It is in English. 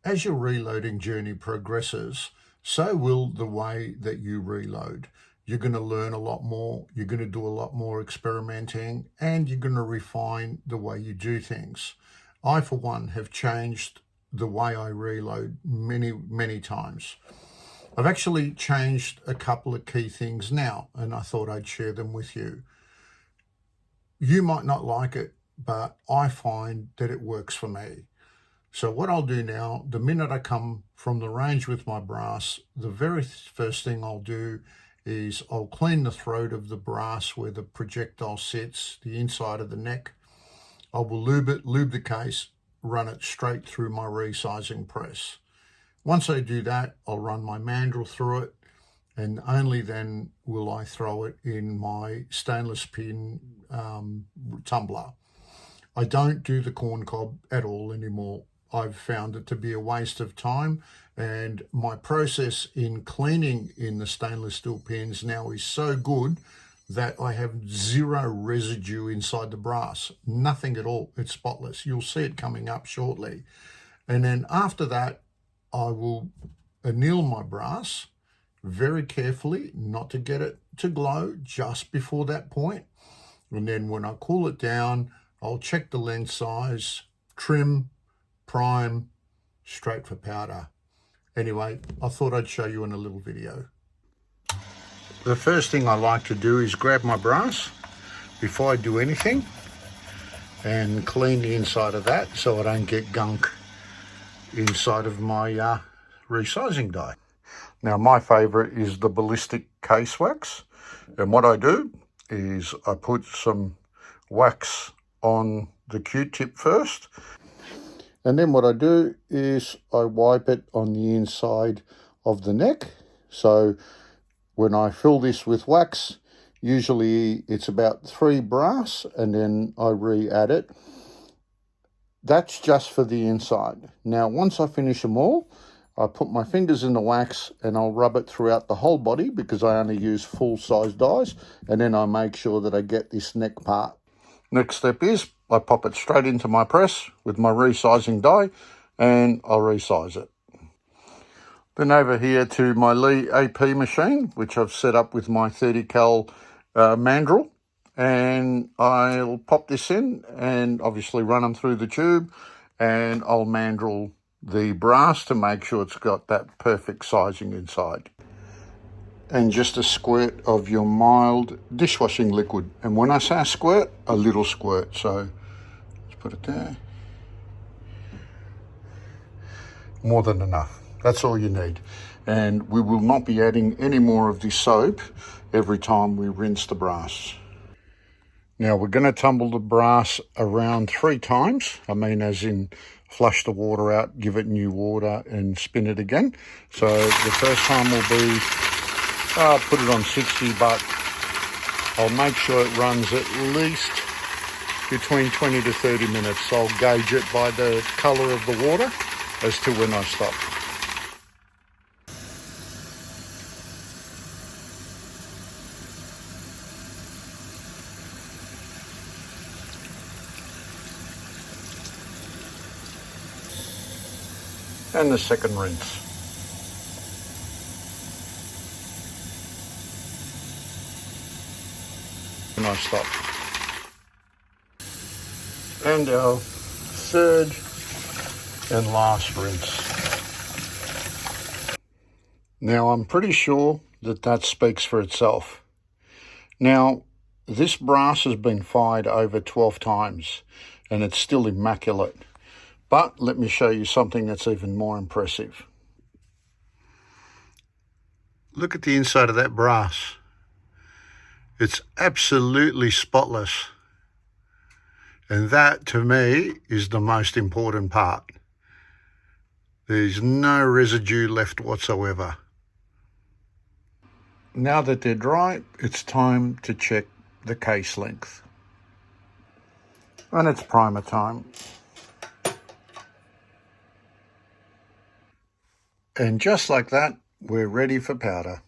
As your reloading journey progresses, so will the way that you reload. You're going to learn a lot more, you're going to do a lot more experimenting, and you're going to refine the way you do things. I, for one, have changed the way I reload many times. I've actually changed a couple of key things now, and I thought I'd share them with you. You might not like it, but I find that it works for me. So what I'll do now, the minute I come from the range with my brass, the very first thing I'll do is I'll clean the throat of the brass where the projectile sits, the inside of the neck. I will lube it, lube the case, run it straight through my resizing press. Once I do that, I'll run my mandrel through it, and only then will I throw it in my stainless pin tumbler. I don't do the corn cob at all anymore. I've found it to be a waste of time, and my process in cleaning in the stainless steel pins now is so good that I have zero residue inside the brass. Nothing at all. It's spotless. You'll see it coming up shortly. And then after that, I will anneal my brass very carefully, not to get it to glow just before that point. And then when I cool it down, I'll check the lens size, trim, prime, straight for powder. Anyway, I thought I'd show you in a little video. The first thing I like to do is grab my brass before I do anything and clean the inside of that so I don't get gunk inside of my resizing die. Now my favourite is the ballistic case wax, and what I do is I put some wax on the Q-tip first, and then what I do is I wipe it on the inside of the neck. So when I fill this with wax, usually it's about 3 brass, and then I re-add it. That's just for the inside. Now once I finish them all, I put my fingers in the wax and I'll rub it throughout the whole body because I only use full-size dies, and then I make sure that I get this neck part. Next step is I pop it straight into my press with my resizing die and I'll resize it. Then over here to my Lee AP machine, which I've set up with my 30 cal mandrel, and I'll pop this in and obviously run them through the tube, and I'll mandrel the brass to make sure it's got that perfect sizing inside. And just a squirt of your mild dishwashing liquid. And when I say a squirt, a little squirt. So let's put it there. More than enough. That's all you need. And we will not be adding any more of this soap every time we rinse the brass. Now we're going to tumble the brass around 3 times. I mean as in flush the water out, give it new water and spin it again. So the first time will be, I'll put it on 60, but I'll make sure it runs at least between 20 to 30 minutes. I'll gauge it by the colour of the water as to when I stop. And the second rinse. And I stop. And our third and last rinse. Now I'm pretty sure that that speaks for itself. Now this brass has been fired over 12 times and it's still immaculate. But let me show you something that's even more impressive. Look at the inside of that brass. It's absolutely spotless. And that, to me, is the most important part. There's no residue left whatsoever. Now that they're dry, it's time to check the case length. And it's primer time. And just like that, we're ready for powder.